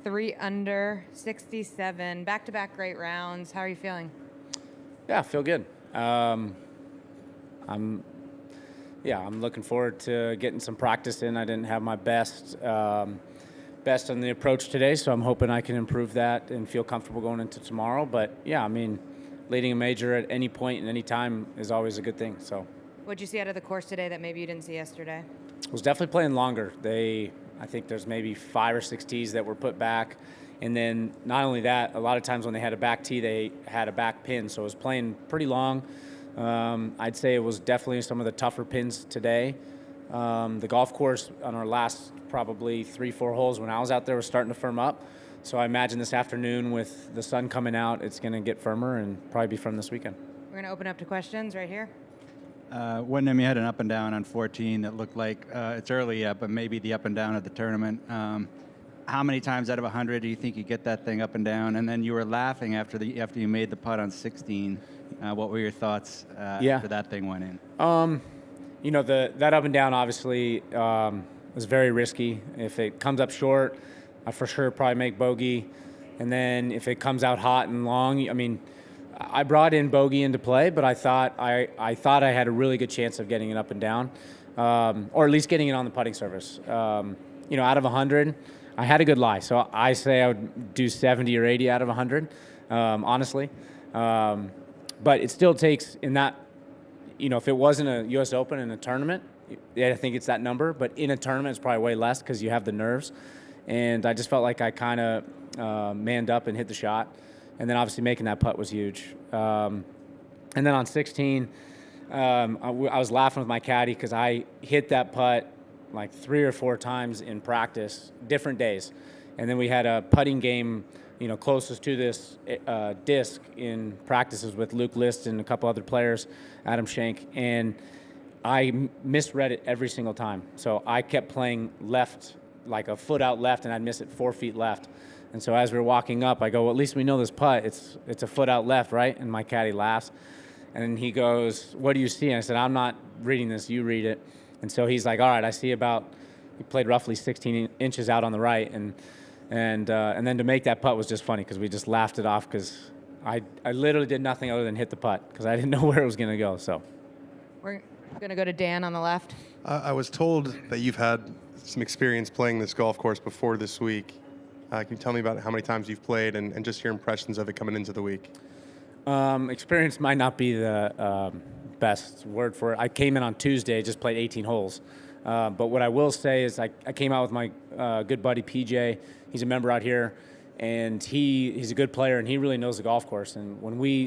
3 under, 67, back-to-back great rounds. How are you feeling? Yeah, I feel good. I'm looking forward to getting some practice in. I didn't have my best on the approach today, so I'm hoping I can improve that and feel comfortable going into tomorrow. But yeah, I mean, leading a major at any point and any time is always a good thing. So, What'd you see out of the course today that maybe you didn't see yesterday? I was definitely playing longer. I think there's maybe 5 or 6 tees that were put back. And then not only that, a lot of times when they had a back tee, they had a back pin. So it was playing pretty long. I'd say it was definitely some of the tougher pins today. The golf course on our last probably 3-4 holes when I was out there was starting to firm up. So I imagine this afternoon with the sun coming out, it's going to get firmer and probably be firm this weekend. We're going to open up to questions right here. Wyndham, you had an up and down on 14 that looked like it's early yet, but maybe the up and down of the tournament. How many times out of 100 do you think you get that thing up and down? And then you were laughing after you made the putt on 16. What were your thoughts after that thing went in? That up and down obviously was very risky. If it comes up short, I for sure probably make bogey. And then if it comes out hot and long, I mean, I brought in bogey into play, but I thought I had a really good chance of getting it up and down, or at least getting it on the putting surface. Out of 100, I had a good lie. So I say I would do 70 or 80 out of 100, honestly. But it still takes in that, if it wasn't a U.S. Open in a tournament, I think it's that number. But in a tournament, it's probably way less because you have the nerves. And I just felt like I kind of manned up and hit the shot. And then obviously making that putt was huge. And then on 16, I was laughing with my caddy because I hit that putt like 3 or 4 times in practice, different days. And then we had a putting game, closest to this disc in practices with Luke List and a couple other players, Adam Schenk. And I misread it every single time. So I kept playing left, like a foot out left, and I'd miss it 4 feet left. And so as we were walking up, I go, well, at least we know this putt. It's a foot out left, right? And my caddy laughs. And he goes, what do you see? And I said, I'm not reading this. You read it. And so he's like, all right, I see he played roughly 16 inches out on the right. And then to make that putt was just funny because we just laughed it off because I literally did nothing other than hit the putt because I didn't know where it was going to go. So We're going to go to Dan on the left. I was told that you've had some experience playing this golf course before this week. Can you tell me about how many times you've played and just your impressions of it coming into the week? Experience might not be the best word for it. I came in on Tuesday, just played 18 holes. But what I will say is I came out with my good buddy PJ. He's a member out here, and he's a good player, and he really knows the golf course. And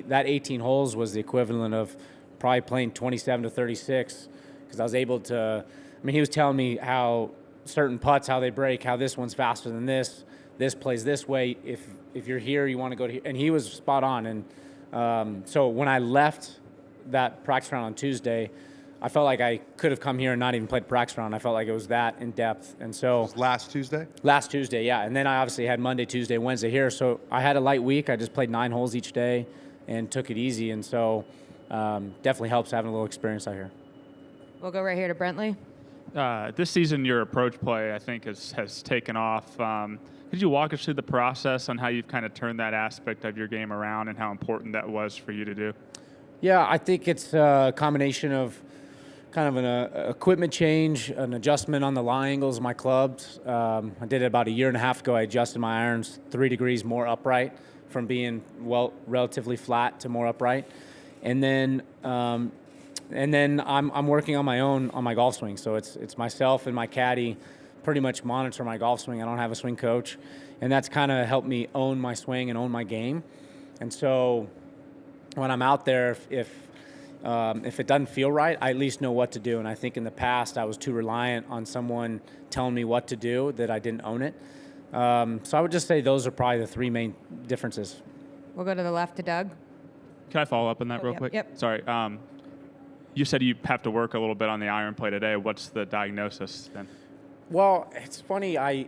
that 18 holes was the equivalent of probably playing 27 to 36 because I was able to. I mean, he was telling me how certain putts, how they break, how this one's faster than this. This plays this way. If you're here, you want to go to here. And he was spot on. And so when I left that practice round on Tuesday, I felt like I could have come here and not even played practice round. I felt like it was that in depth. And so it was last Tuesday? Last Tuesday, yeah. And then I obviously had Monday, Tuesday, Wednesday here. So I had a light week. I just played 9 holes each day and took it easy. And so definitely helps having a little experience out here. We'll go right here to Brentley. This season, your approach play, I think, has taken off. Could you walk us through the process on how you've kind of turned that aspect of your game around and how important that was for you to do? Yeah, I think it's a combination of kind of an equipment change, an adjustment on the lie angles of my clubs. I did it about a year and a half ago. I adjusted my irons 3 degrees more upright from being relatively flat to more upright. And then I'm working on my own on my golf swing. So it's myself and my caddy pretty much monitor my golf swing. I don't have a swing coach, and that's kind of helped me own my swing and own my game. And so when I'm out there, if it doesn't feel right, I at least know what to do. And I think in the past I was too reliant on someone telling me what to do that I didn't own it. So I would just say those are probably the 3 main differences. We'll go to the left to Doug. Can I follow up on that real quick? Yep. Sorry. You said you have to work a little bit on the iron play today. What's the diagnosis then? Well, it's funny. I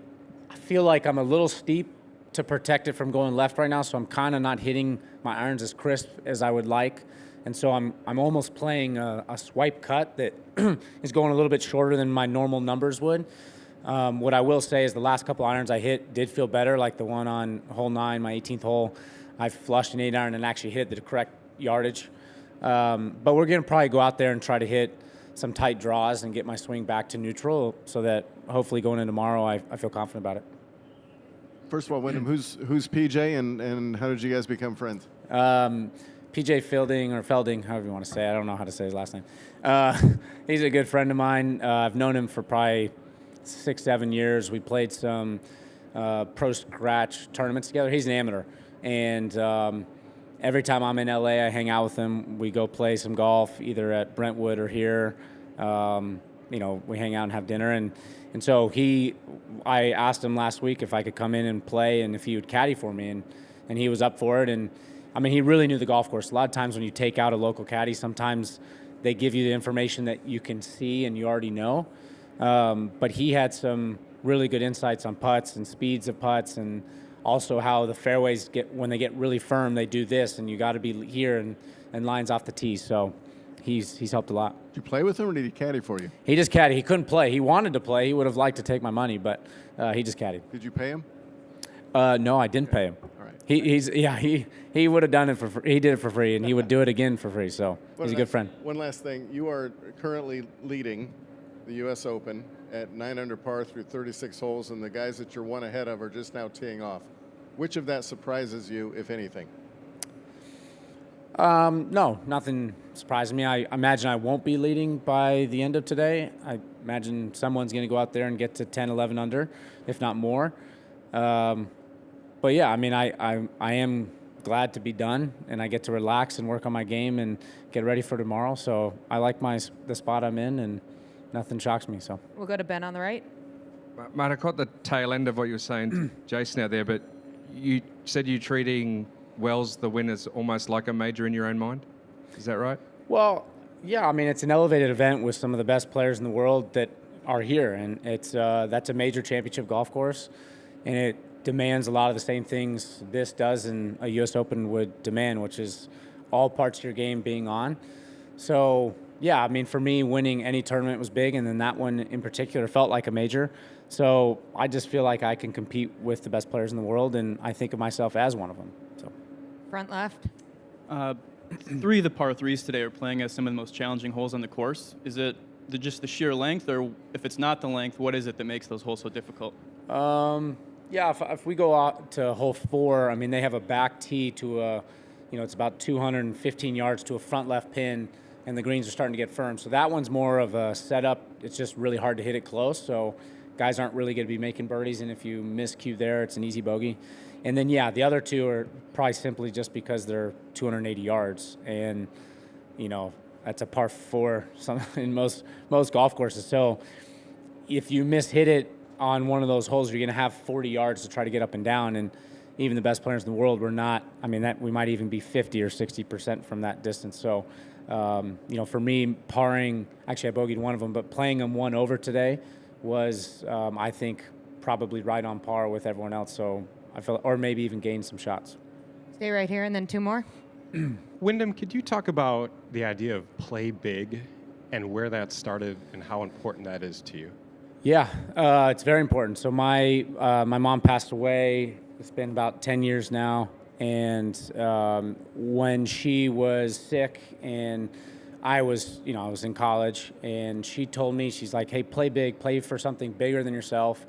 feel like I'm a little steep to protect it from going left right now, so I'm kind of not hitting my irons as crisp as I would like. And so I'm almost playing a swipe cut that is going a little bit shorter than my normal numbers would. What I will say is the last couple irons I hit did feel better, like the one on hole 9, my 18th hole. I flushed an 8 iron and actually hit the correct yardage. But we're going to probably go out there and try to hit some tight draws and get my swing back to neutral so that hopefully going in tomorrow I feel confident about it. First of all, Wyndham, who's PJ and how did you guys become friends? PJ Fielding or Felding, however you want to say it. I don't know how to say his last name. He's a good friend of mine. I've known him for probably 6-7 years. We played some pro scratch tournaments together. He's an amateur. And every time I'm in LA, I hang out with him. We go play some golf, either at Brentwood or here. We hang out and have dinner. And so I asked him last week if I could come in and play and if he would caddy for me. And he was up for it. And I mean, he really knew the golf course. A lot of times when you take out a local caddy, sometimes they give you the information that you can see and you already know. But he had some really good insights on putts and speeds of putts, and also how the fairways when they get really firm, they do this, and you got to be here and lines off the tee. So he's helped a lot. Did you play with him or did he caddy for you? He just caddied. He couldn't play. He wanted to play. He would have liked to take my money, but he just caddied. Did you pay him? No, I didn't pay him. All right. He would have done it for free. He did it for free, and he would do it again for free. So he's a good friend. One last thing. You are currently leading the U.S. Open at 9 under par through 36 holes, and the guys that you're one ahead of are just now teeing off. Which of that surprises you, if anything? No, nothing surprises me. I imagine I won't be leading by the end of today. I imagine someone's going to go out there and get to 10, 11 under, if not more. But yeah, I mean, I am glad to be done, and I get to relax and work on my game and get ready for tomorrow. So I like the spot I'm in, and nothing shocks me. So We'll go to Ben on the right. Mate, I caught the tail end of what you were saying to Jason out there, but you said you're treating Wells, the winners, almost like a major in your own mind. Is that right? Well, yeah. I mean, it's an elevated event with some of the best players in the world that are here, and that's a major championship golf course, and it demands a lot of the same things this does and a U.S. Open would demand, which is all parts of your game being on. So, yeah, I mean, for me, winning any tournament was big, and then that one in particular felt like a major. So I just feel like I can compete with the best players in the world, and I think of myself as one of them. So, Front left. 3 of the par 3s today are playing as some of the most challenging holes on the course. Is it just the sheer length, or if it's not the length, what is it that makes those holes so difficult? Yeah, if we go out to hole 4, I mean, they have a back tee to it's about 215 yards to a front left pin, and the greens are starting to get firm. So that one's more of a setup. It's just really hard to hit it close. So guys aren't really going to be making birdies, and if you miscue there, it's an easy bogey. And then, yeah, the other 2 are probably simply just because they're 280 yards, and, that's a par 4 in most golf courses. So if you mishit it on one of those holes, you're going to have 40 yards to try to get up and down, and even the best players in the world, we're not. I mean, that we might even be 50 or 60% from that distance. So, for me, parring, actually I bogeyed one of them, but playing them 1 over today was, I think, probably right on par with everyone else. So I feel, or maybe even gained some shots. Stay right here, and then 2 more. Wyndham, could you talk about the idea of play big and where that started and how important that is to you? Yeah, it's very important. So my mom passed away. It's been about 10 years now. And when she was sick and I was in college, and she told me, she's like, hey, play big, play for something bigger than yourself.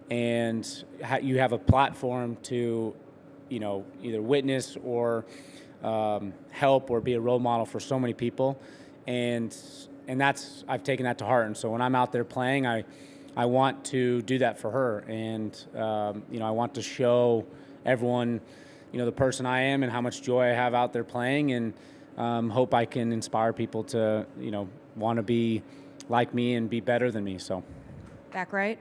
And you have a platform to, either witness or help or be a role model for so many people. And I've taken that to heart. And so when I'm out there playing, I want to do that for her, and I want to show everyone, the person I am and how much joy I have out there playing, and hope I can inspire people to, want to be like me and be better than me. So, Back right.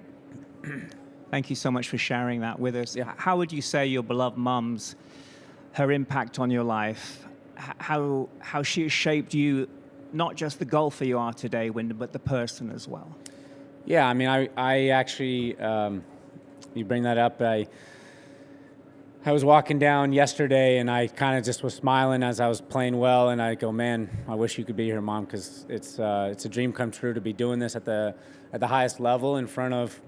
Thank you so much for sharing that with us. Yeah. How would you say your beloved mum's, her impact on your life, how she has shaped you, not just the golfer you are today, Wyndham, but the person as well? Yeah, I mean, I actually, you bring that up. I was walking down yesterday, and I kind of just was smiling as I was playing well, and I go, man, I wish you could be here, Mom, because it's a dream come true to be doing this at the highest level in front of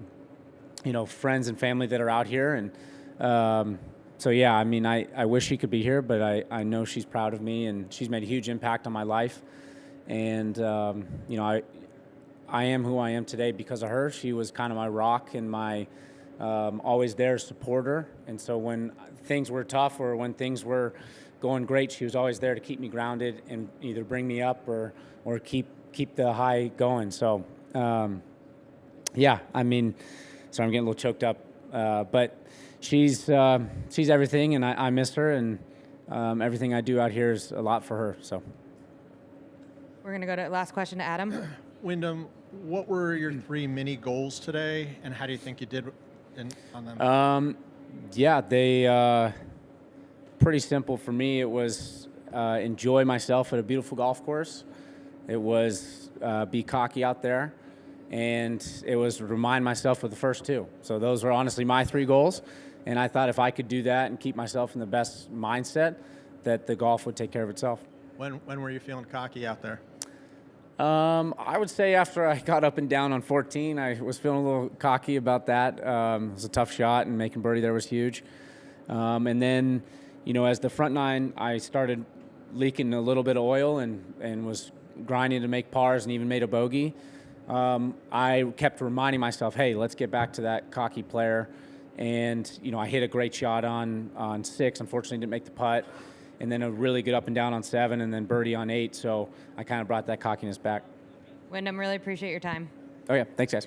friends and family that are out here. And so, yeah, I mean, I wish she could be here, but I know she's proud of me, and she's made a huge impact on my life. And, I am who I am today because of her. She was kind of my rock and my always there supporter. And so when things were tough or when things were going great, she was always there to keep me grounded and either bring me up or keep the high going. So, yeah, I mean, sorry, I'm getting a little choked up, but she's everything, and I miss her, and everything I do out here is a lot for her. So We're going to go to last question to Adam. Wyndham, what were your 3 mini goals today, and how do you think you did on them? Yeah, they pretty simple for me. It was enjoy myself at a beautiful golf course. It was be cocky out there, and it was remind myself of the first 2. So those were honestly my 3 goals, and I thought if I could do that and keep myself in the best mindset, that the golf would take care of itself. When were you feeling cocky out there? I would say after I got up and down on 14, I was feeling a little cocky about that. It was a tough shot, and making birdie there was huge. And then, as the front 9, I started leaking a little bit of oil and was grinding to make pars and even made a bogey. I kept reminding myself, hey, let's get back to that cocky player. And, I hit a great shot on 6. Unfortunately, didn't make the putt. And then a really good up and down on 7, and then birdie on 8. So I kind of brought that cockiness back. Wyndham, really appreciate your time. Oh, yeah. Thanks, guys.